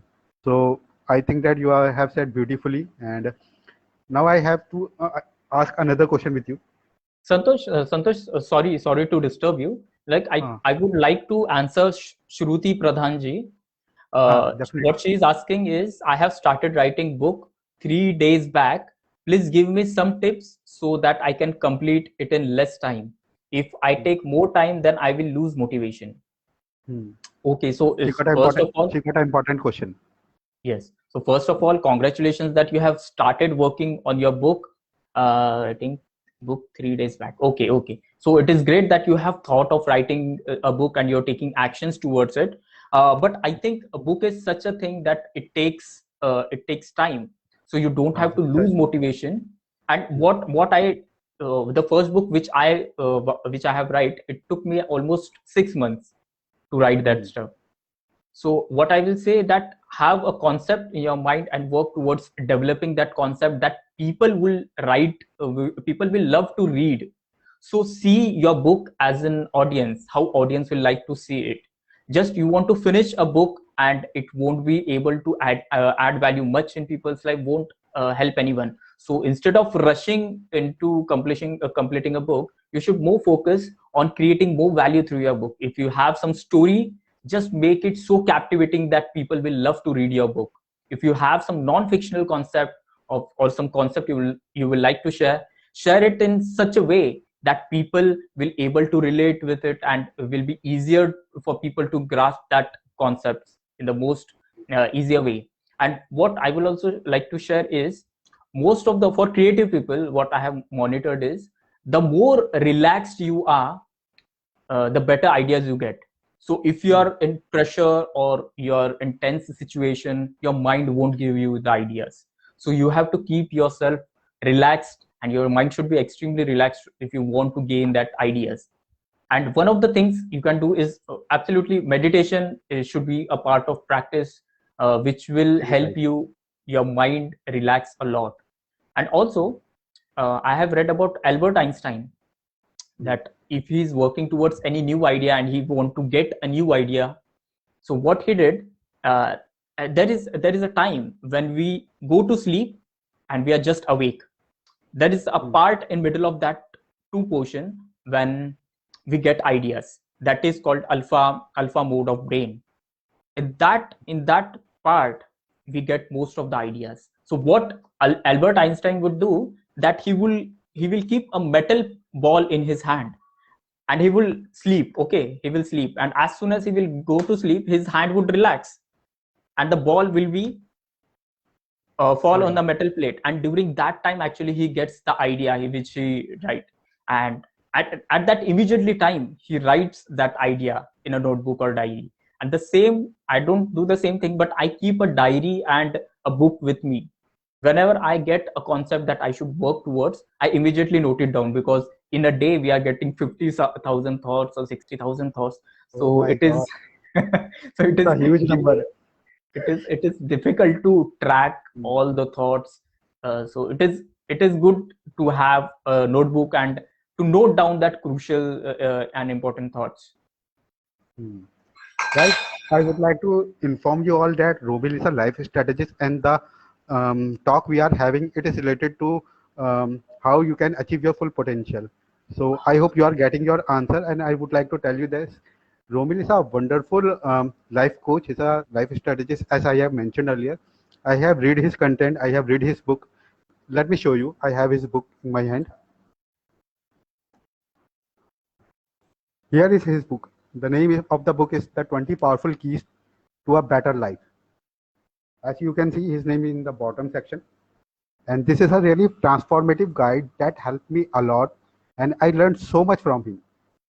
So I think that have said beautifully. And now I have to ask another question with you. Santosh, sorry to disturb you. Like Uh, I would like to answer Shruti Pradhanji. Definitely. What she is asking is, I have started writing book 3 days back. Please give me some tips so that I can complete it in less time. If I Hmm. take more time, then I will lose motivation. Hmm. Okay, so She is got an first of important. all, She got an important question. yes. So first of all, congratulations that you have started working on your book. I think book 3 days back. Okay, okay. So it is great that you have thought of writing a book and you're taking actions towards it. But I think a book is such a thing that it takes time. So you don't have to lose Exactly. motivation. And what I the first book which I have write, it took me almost 6 months to write that Hmm. stuff. So what I will say, that have a concept in your mind and work towards developing that concept, that people will people will love to read. So see your book as an audience, how audience will like to see it. Just you want to finish a book and it won't be able to add value much in people's life, won't help anyone. So instead of rushing into completing a book, you should more focus on creating more value through your book. If you have some story, just make it so captivating that people will love to read your book. If you have some non-fictional concept or some concept you will like to share it in such a way that people will able to relate with it, and will be easier for people to grasp that concepts in the most easier way. And what I will also like to share is, most of the for creative people, what I have monitored is, the more relaxed you are, the better ideas you get. So if you Hmm. are in pressure or you're in tense situation, your mind won't give you the ideas. So you have to keep yourself relaxed, and your mind should be extremely relaxed if you want to gain that ideas. And one of the things you can do is absolutely meditation should be a part of practice, which will Very help right. your mind relax a lot. And also, I have read about Albert Einstein, Hmm. that if he's working towards any new idea and he want to get a new idea, so what he did, uh, there is a time when we go to sleep and we are just awake. There is a part in middle of that two portion when we get ideas. That is called alpha mode of brain. In that part we get most of the ideas. So what Albert Einstein would do, that he will keep a metal ball in his hand and he will sleep. Okay, he will sleep, and as soon as he will go to sleep, his hand would relax and the ball will be fall on the metal plate, and during that time actually he gets the idea which he write. And at that immediately time he writes that idea in a notebook or diary. And the same, I don't do the same thing, but I keep a diary and a book with me. Whenever I get a concept that I should work towards, I immediately note it down, because in a day we are getting 50,000 thoughts or 60,000 thoughts. So it is so it is a huge number. It is difficult to track all the thoughts. So it is good to have a notebook and to note down that crucial and important thoughts. Guys, I would like to inform you all that Romil is a life strategist, and the talk we are having, it is related to how you can achieve your full potential. So I hope you are getting your answer, and I would like to tell you this. Romil is a wonderful life coach. He's a life strategist, as I have mentioned earlier. I have read his content. I have read his book. Let me show you. I have his book in my hand. Here is his book. The name of the book is The 20 Powerful Keys to a Better Life. As you can see, his name is in the bottom section. And this is a really transformative guide that helped me a lot. And I learned so much from him.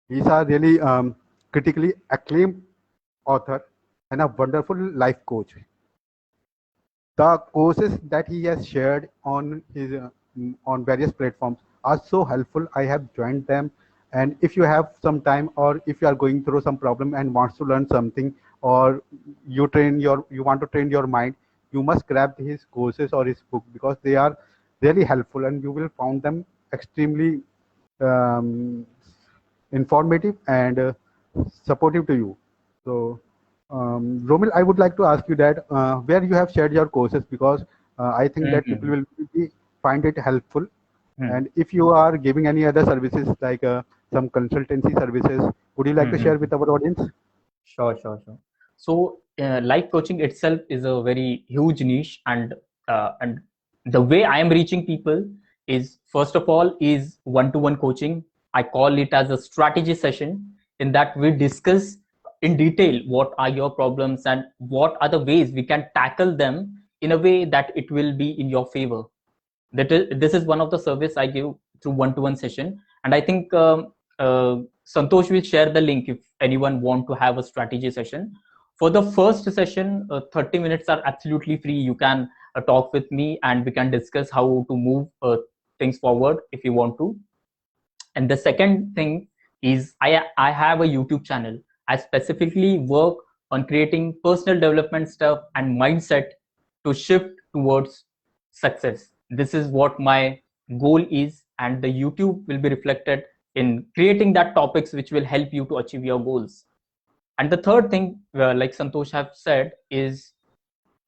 He's a really critically acclaimed author and a wonderful life coach. The courses that he has shared on his on various platforms are so helpful. I have joined them, and if you have some time, or if you are going through some problem and wants to learn something, or you want to train your mind, you must grab his courses or his book, because they are really helpful and you will find them extremely informative and supportive to you. So Romil, I would like to ask you that where you have shared your courses, because I think that people will find it helpful. And if you are giving any other services like some consultancy services, would you like to share with our audience? Sure. So life coaching itself is a very huge niche, and the way I am reaching people is, first of all, is one-to-one coaching. I call it as a strategy session, in that we discuss in detail what are your problems and what are the ways we can tackle them in a way that it will be in your favor. This is one of the service I give through one-to-one session. And I think Santosh will share the link if anyone want to have a strategy session. For the first session, 30 minutes are absolutely free. You can talk with me and we can discuss how to move things forward if you want to. And the second thing is I have a YouTube channel. I specifically work on creating personal development stuff and mindset to shift towards success. This is what my goal is, and the YouTube will be reflected in creating that topics which will help you to achieve your goals. And the third thing, like Santosh have said, is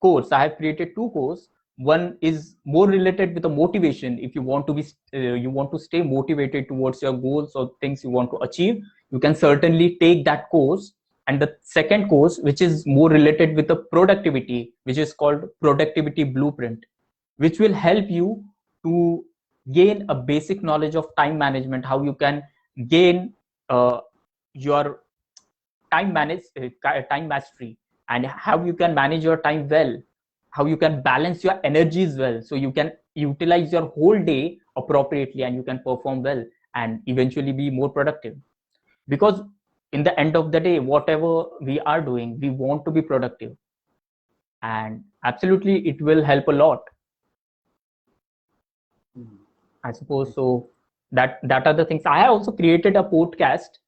course. I have created two courses. One is more related with the motivation. If you want to be you want to stay motivated towards your goals or things you want to achieve, you can certainly take that course. And the second course, which is more related with the productivity, which is called Productivity Blueprint, which will help you to gain a basic knowledge of time management, how you can gain your time mastery, and how you can manage your time well, how you can balance your energies well, so you can utilize your whole day appropriately and you can perform well and eventually be more productive. Because in the end of the day, whatever we are doing, we want to be productive, and absolutely it will help a lot, I suppose. So that are the things. I have also created a podcast.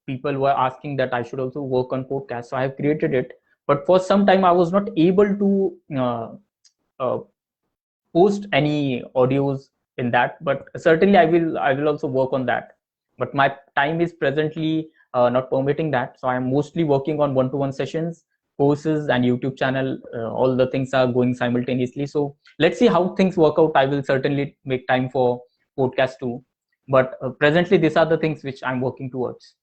People were asking that I should also work on podcast, so I have created it. But for some time I was not able to post any audios in that. But certainly I will also work on that. But my time is presently not permitting that, so I am mostly working on one-to-one sessions courses and YouTube channel. All the things are going simultaneously. So let's see how things work out. I will certainly make time for podcast too. But presently, these are the things which I'm working towards.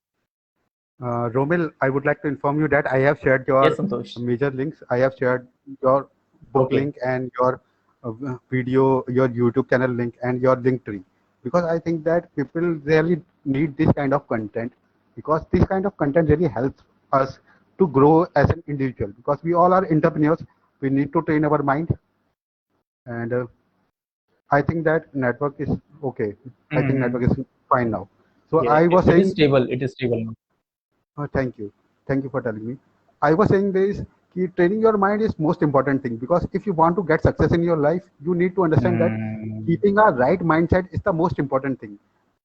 Romil, I would like to inform you that I have shared Yes, your Santosh. major links. I have shared your book Okay. link and your video, your YouTube channel link, and your link tree. Because I think that people really need this kind of content, because this kind of content really helps us to grow as an individual. Because we all are entrepreneurs, we need to train our mind, and I think that network is okay. I think Mhm. network is fine now. So Yeah, I was it is saying, stable. It is stable now. thank you. Thank you for telling me. I was saying this, ki training your mind is most important thing, because if you want to get success in your life, you need to understand that Mm, keeping a right mindset is the most important thing.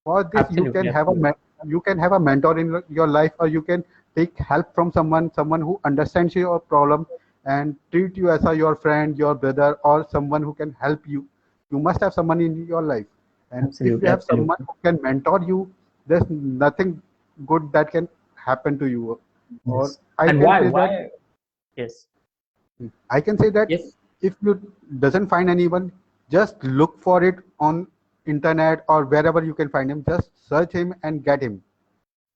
For this, absolutely, absolutely. you can have a mentor in your life, or you can take help from someone who understands your problem and treat you as your friend, your brother, or someone who can help you. You must have someone in your life, and if you Absolutely, have someone absolutely. who can mentor you, there's nothing good that can happen to you. Or Yes. And why? that Why? Yes. I can say that Yes. if you doesn't find anyone, just look for it on internet or wherever you can find him. Just search him and get him.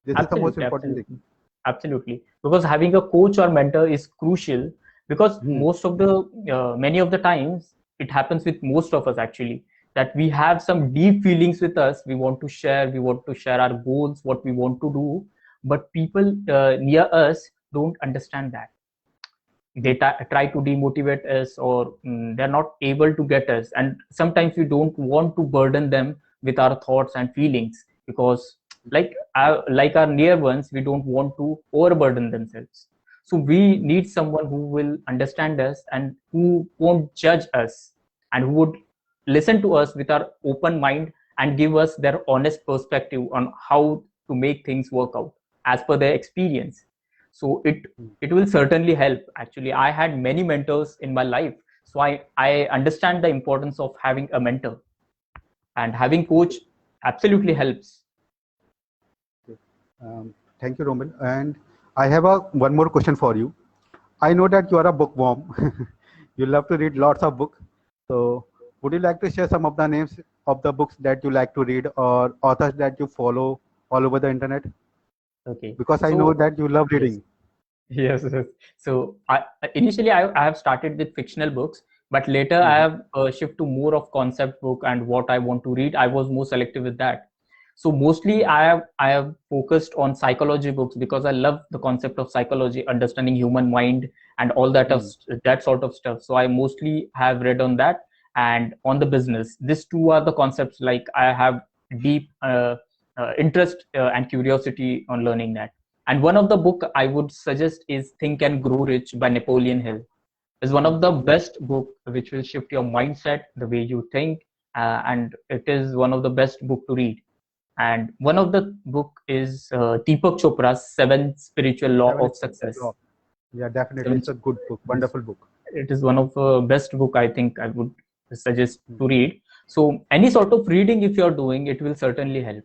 This is the most Absolutely, important thing. absolutely, absolutely. Because having a coach or mentor is crucial. Because Hmm. most of the many of the times it happens with most of us actually, that we have some deep feelings with us. We want to share. We want to share our goals, what we want to do, but people near us don't understand that. They Hmm. try to demotivate us, or they're not able to get us, and sometimes we don't want to burden them with our thoughts and feelings, because like our near ones, we don't want to overburden themselves. So we need someone who will understand us and who won't judge us, and who would listen to us with our open mind and give us their honest perspective on how to make things work out as per their experience. So it will certainly help. Actually, I had many mentors in my life, so I understand the importance of having a mentor, and having coach Okay. absolutely helps. Okay. Thank you, Romil. And I have a one more question for you. I know that you are a bookworm. You love to read lots of books. So, would you like to share some of the names of the books that you like to read, or authors that you follow all over the internet? Okay, Because I know so that you love yes. reading. Yes, yes. So initially I have started with fictional books, but later I Mhm. have shifted to more of concept book and what I want to read. I was more selective with that. So mostly I have focused on psychology books, because I love the concept of psychology, understanding human mind and all Hmm. that sort of stuff. So I mostly have read on that, and on the business. These two are the concepts like I have deep interest and curiosity on learning that. And one of the book I would suggest is Think and Grow Rich by Napoleon Hill. Is one of Hmm. the best book which will shift your mindset, the way you think, and it is one of the best book to read. And one of the book is Deepak Chopra's Seven Spiritual Law Seven of Spiritual Success. Law. Yeah, definitely. Seven, It's a good book, yes. wonderful book. It is one of the best book I think I would suggest Hmm. to read. So any sort of reading if you're doing, it will certainly help.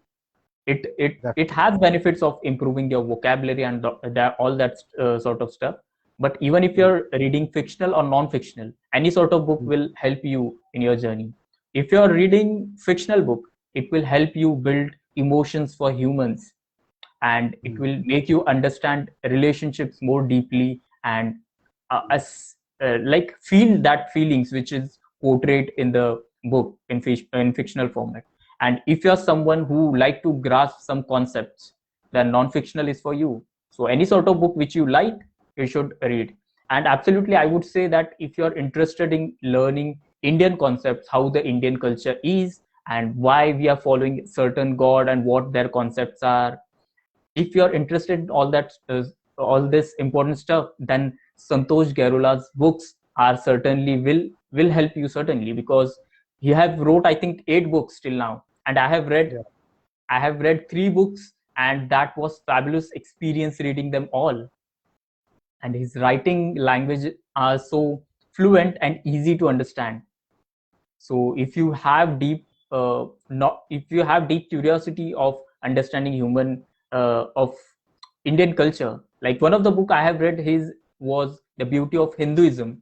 It Definitely. has benefits of improving your vocabulary and all that sort of stuff. But even if Hmm. you're reading fictional or non-fictional, any sort of book Hmm. will help you in your journey. If you're reading fictional book, it will help you build emotions for humans, and it Hmm. will make you understand relationships more deeply, and as like feel that feelings which is portrayed in the book in fictional format. And if you're someone who like to grasp some concepts, then non-fictional is for you. So any sort of book which you like, you should read. And absolutely, I would say that if you're interested in learning Indian concepts, how the Indian culture is, and why we are following certain god and what their concepts are, if you're interested in all that all this important stuff, then Santosh Gairola's books are certainly will help you, certainly, because he have wrote I think 8 books till now, and Yeah. I have read 3 books, and that was fabulous experience reading them all. And his writing language are so fluent and easy to understand. So if you have deep not if you have deep curiosity of understanding human of Indian culture, like one of the book I have read, his was the beauty of Hinduism,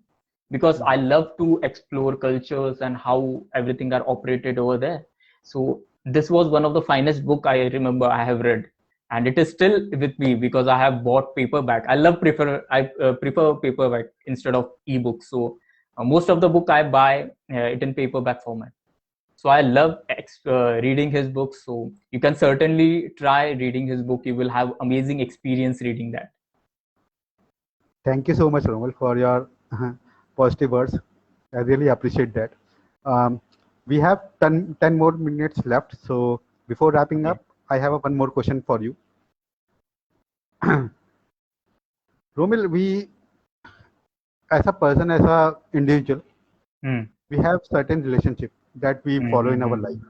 because I love to explore cultures and how everything are operated over there. So this was one of the finest book I remember I have read, and it is still with me because I have bought paperback. I prefer paperback instead of ebooks. So most of the book I buy it in paperback format. So I love reading his books. So you can certainly try reading his book. You will have amazing experience reading that. Thank you so much, Romil, for your positive words. I really appreciate that. Um, we have 10 more minutes left. So before wrapping Okay. up, I have one more question for you. Romil, we, as a person, as a individual, Mm. we have certain relationship that we follow in our life.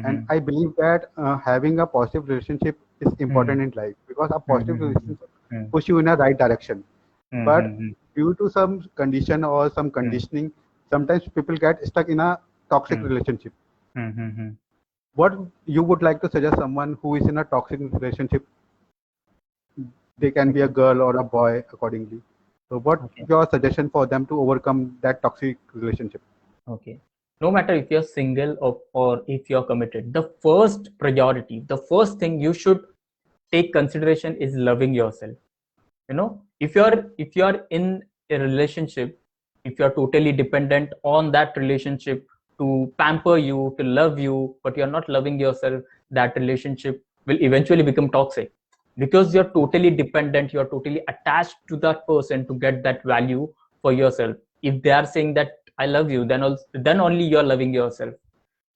And Mm-hmm. I believe that having a positive relationship is important in life because a positive Mm-hmm. relationship push you in a right direction. But Mm-hmm. due to some condition or some conditioning, sometimes people get stuck in a toxic relationship. Mm-hmm. What you would like to suggest someone who is in a toxic relationship? They can be a Okay. girl or a boy accordingly. So what Okay. your suggestion for them to overcome that toxic relationship? Okay. No matter if you're single or if you're committed, the first priority, the first thing you should take consideration is loving yourself. You know, if you're in a relationship, if you're totally dependent on that relationship to pamper you, to love you, but you're not loving yourself, that relationship will eventually become toxic, because you're totally dependent, you're totally attached to that person to get that value for yourself. If they are saying that I love you, then only you're loving yourself.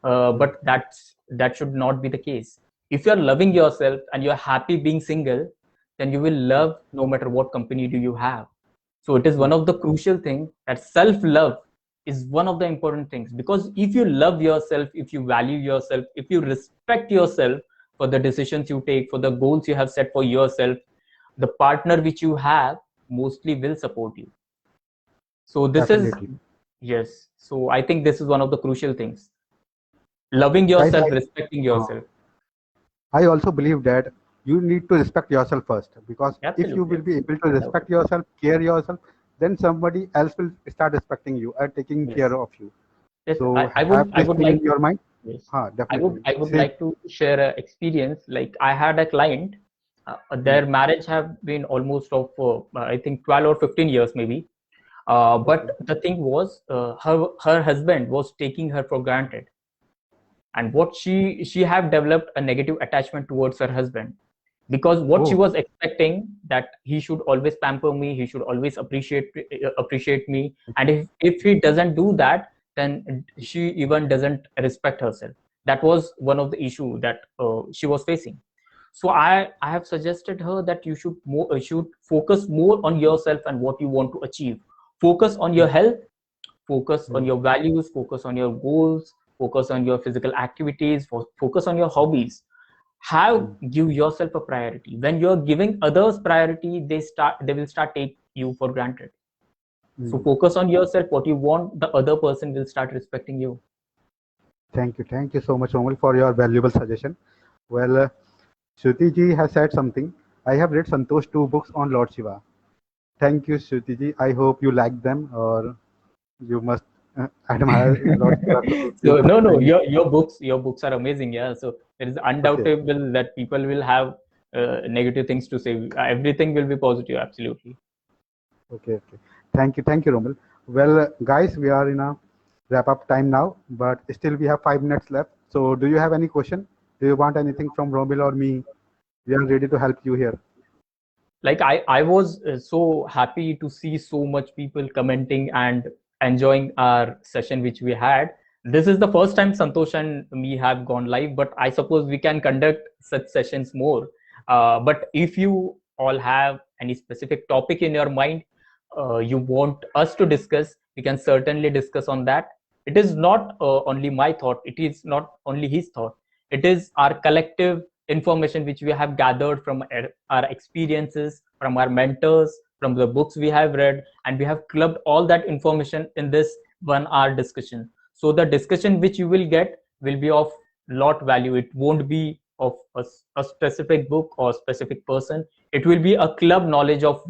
But that should not be the case. If you're loving yourself and you're happy being single, then you will love no matter what company do you have. So it is one of the crucial thing, that self love is one of the important things, because if you love yourself, if you value yourself, if you respect yourself for the decisions you take, for the goals you have set for yourself, the partner which you have mostly will support you. So this is, Definitely. yes, so I think this is one of the crucial things: loving Guys, yourself, respecting uh, yourself. I also believe that you need to respect yourself first because if you Absolutely, will be able to no doubt. respect yourself, care yourself, then somebody else will start respecting you and taking care Yes, of you. yes. So I would, have I this would thing in like to, your mind. yes, Definitely. I would Say, like to share an experience. Like I had a client, mm, their marriage have been almost of, I think 12 or 15 years maybe. okay. But the thing was, her husband was taking her for granted, and what she have developed a negative attachment towards her husband, because what she Oh, was expecting, that he should always pamper me, he should always appreciate me, and if he doesn't do that, then she even doesn't respect herself. That was one of the issue that she was facing. So I have suggested her that you should focus more on yourself and what you want to achieve. Focus on your mm, health, focus on mm, your values, focus on your goals, focus on your physical activities, focus on your hobbies. Have mm, give yourself a priority. When you're giving others priority, they will start take you for granted. So mm. focus on yourself, what you want, the other person will start respecting you. Thank you. Thank you so much, Romil, for your valuable suggestion. Well, Shruti ji has said something. I have read Santosh two books on Lord Shiva. Thank you, Shruti ji. I hope you like them or you must admire Lord Shiva to So use no, any. your books are amazing. Yeah, so it is Okay, undoubtable that people will have negative things to say. Everything will be positive, absolutely. okay. Thank you, Romil. Well, guys, we are in a wrap up time now, but still we have 5 minutes left. So, do you have any question? Do you want anything from Romil or me? We are ready to help you here. Like I was so happy to see so much people commenting and enjoying our session which we had. This is the first time Santosh and me have gone live, but I suppose we can conduct such sessions more. But if you all have any specific topic in your mind, you want us to discuss, we can certainly discuss on that. It is not only my thought, it is not only his thought, it is our collective information which we have gathered from our experiences, from our mentors, from the books we have read, and we have clubbed all that information in this 1 hour discussion. So the discussion which you will get will be of lot value. It won't be of a specific book or specific person. It will be a club knowledge of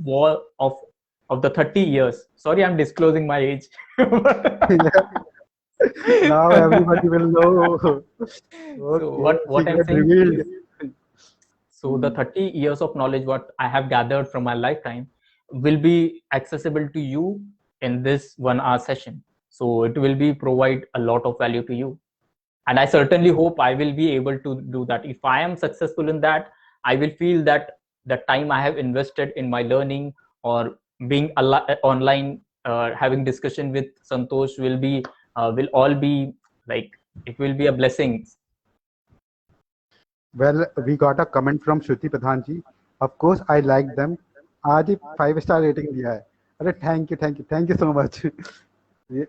of the 30 years. Sorry, I'm disclosing my age. Now everybody will know. So Okay, what I'm secret saying revealed. is, so the Hmm. 30 years of knowledge what I have gathered from my lifetime will be accessible to you in this 1 hour session. So it will be provide a lot of value to you. And I certainly hope I will be able to do that. If I am successful in that, I will feel that the time I have invested in my learning or being online, having discussion with Santosh will all be like, it will be a blessing. Well, we got a comment from Shruti Pradhan ji. Of course, I like them. आज ही 5 star rating दिया है. अरे thank you so much.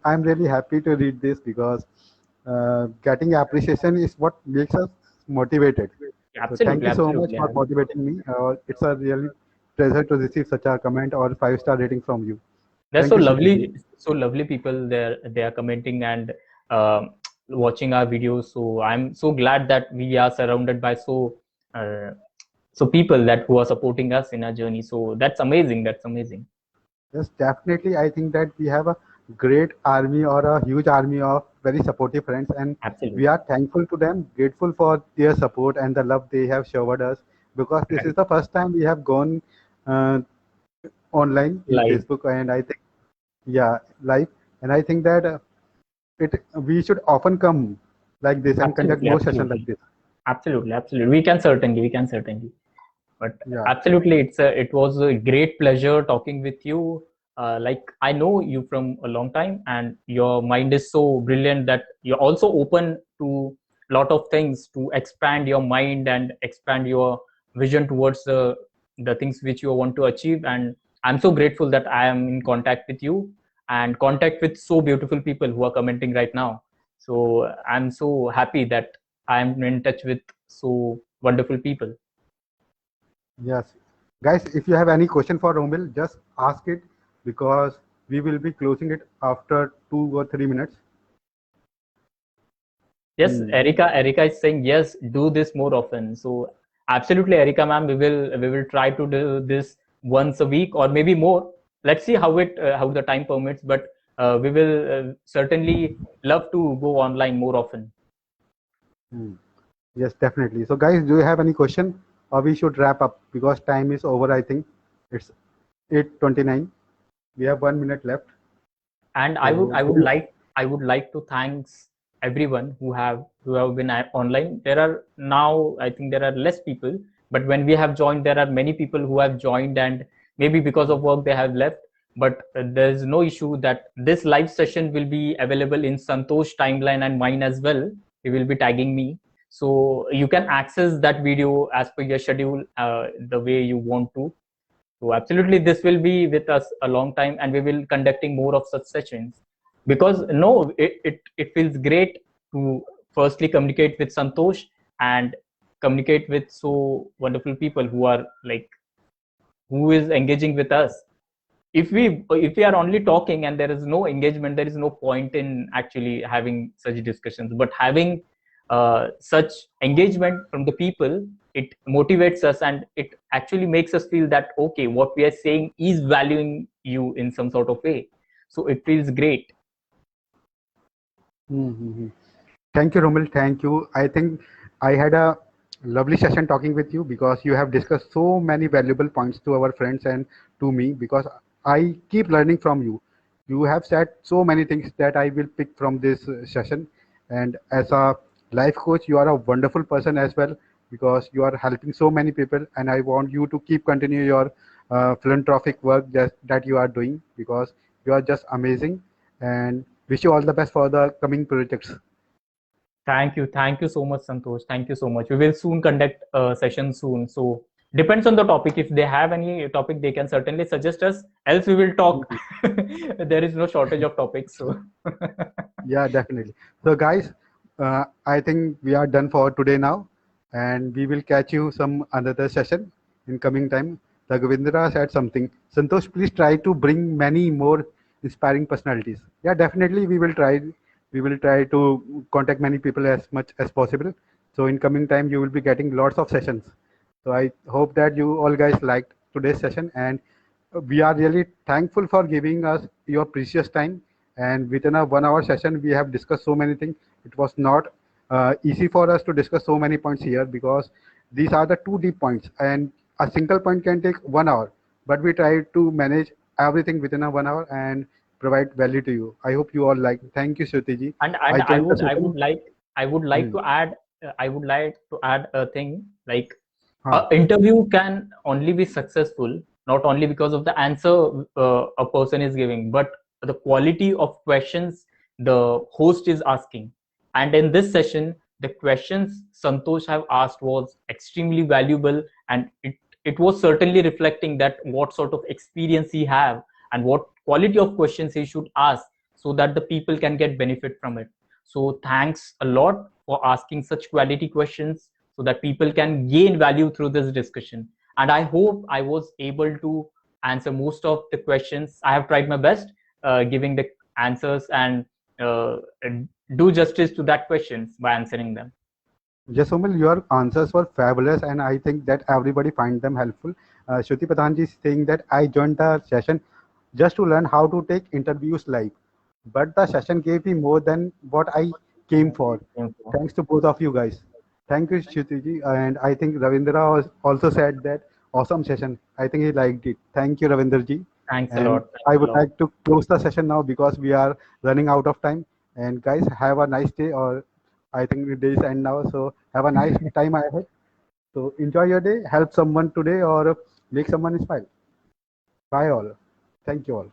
I'm really happy to read this because getting appreciation is what makes us motivated. So thank Absolutely, you so much absolutely. for motivating me. It's a really pleasure to receive such a comment or 5 star rating from you. They're Thank so you, Shruti ji. lovely, so lovely people. They are commenting and um watching our videos. So I'm so glad that we are surrounded by uh, so people that who are supporting us in our journey. So that's amazing. That's amazing. Yes, definitely. I think that we have a great army or a huge army of very supportive friends, and we Absolutely. are thankful to them, grateful for their support and the love they have showered us. Because this is Right. the first time we have gone uh, online in Live. Facebook, and I think, yeah, live, and I think that it we should often come like this and conduct Absolutely. more sessions like Absolutely. this. Absolutely. Absolutely. We can certainly. But Yeah. absolutely, it was a great pleasure talking with you. Like I know you from a long time, and your mind is so brilliant that you're also open to a lot of things to expand your mind and expand your vision towards the things which you want to achieve. And I'm so grateful that I am in contact with you and contact with so beautiful people who are commenting right now. So I'm so happy that I'm in touch with so wonderful people. Yes. Guys, if you have any question for Romil, just ask it because we will be closing it after 2 or 3 minutes. Yes, Hmm. Erica is saying yes, do this more often. So absolutely, Erica ma'am, we will try to do this once a week or maybe more. Let's see how the time permits, but we will certainly love to go online more often. Hmm. Yes, definitely. So, guys, do you have any question, or we should wrap up because time is over? I think it's 8:29. We have 1 minute left. And i would So, i would like i would like to thanks everyone who have been online. There are now, I think there are less people, but when we have joined there are many people who have joined, and maybe because of work they have left. But there's no issue that this live session will be available in Santosh timeline and mine as well. He will be tagging me, so you can access that video as per your schedule, the way you want to. So absolutely, this will be with us a long time, and we will conducting more of such sessions. Because no, it feels great to firstly communicate with Santosh and communicate with so wonderful people who are like, who is engaging with us. If we are only talking and there is no engagement, there is no point in actually having such discussions. But having such engagement from the people, it motivates us, and it actually makes us feel that okay, what we are saying is valuing you in some sort of way. So it feels great. mm-hmm. Thank you, Romil. Thank you. I think I had a lovely session talking with you because you have discussed so many valuable points to our friends and to me because I keep learning from you. You have said so many things that I will pick from this session. And as a life coach, you are a wonderful person as well because you are helping so many people. And I want you to keep continue your philanthropic work that you are doing because you are just amazing. And wish you all the best for the coming projects. Thank you so much, Santosh. Thank you so much. We will soon conduct a session soon. So depends on the topic. If they have any topic, they can certainly suggest us. Else we will talk. There is no shortage of topics. So Yeah, definitely. So, guys, I think we are done for today now, and we will catch you some another session in coming time. Raghavindra said something. Santosh, please try to bring many more inspiring personalities. Yeah, definitely we will try. We will try to contact many people as much as possible. So, in coming time, you will be getting lots of sessions. So, I hope that you all guys liked today's session, and We are really thankful for giving us your precious time. And within a 1 hour session, we have discussed so many things. It was not easy for us to discuss so many points here because these are the two deep points, and a single point can take 1 hour. But we try to manage everything within a 1 hour and provide value to you. I hope you all like. Thank you, Shruti ji. And I I joined the would I session. would like I would like Hmm. to add I would like to add a thing like Huh. an interview can only be successful not only because of the answer a person is giving, but the quality of questions the host is asking. And in this session, the questions Santosh have asked was extremely valuable, and it was certainly reflecting that what sort of experience he have and what quality of questions he should ask so that the people can get benefit from it. So thanks a lot for asking such quality questions so that people can gain value through this discussion. And I hope I was able to answer most of the questions. I have tried my best giving the answers and uh, do justice to that questions by answering them. Yes, Omil, your answers were fabulous, and I think that everybody find them helpful. Shruti Pradhan ji is saying that I joined the session just to learn how to take interviews live, but the session gave me more than what I came for. Thank you. Thanks to both of you guys. Thank you, Shruti ji, and I think Ravindra was also said that awesome session. I think he liked it. Thank you, Ravindra ji. Thanks a And lot. I Thanks a would lot. like to close the session now because we are running out of time. And guys, have a nice day, or I think the day is end now. So have a nice time ahead. So enjoy your day, help someone today, or make someone smile. Bye all. Thank you all.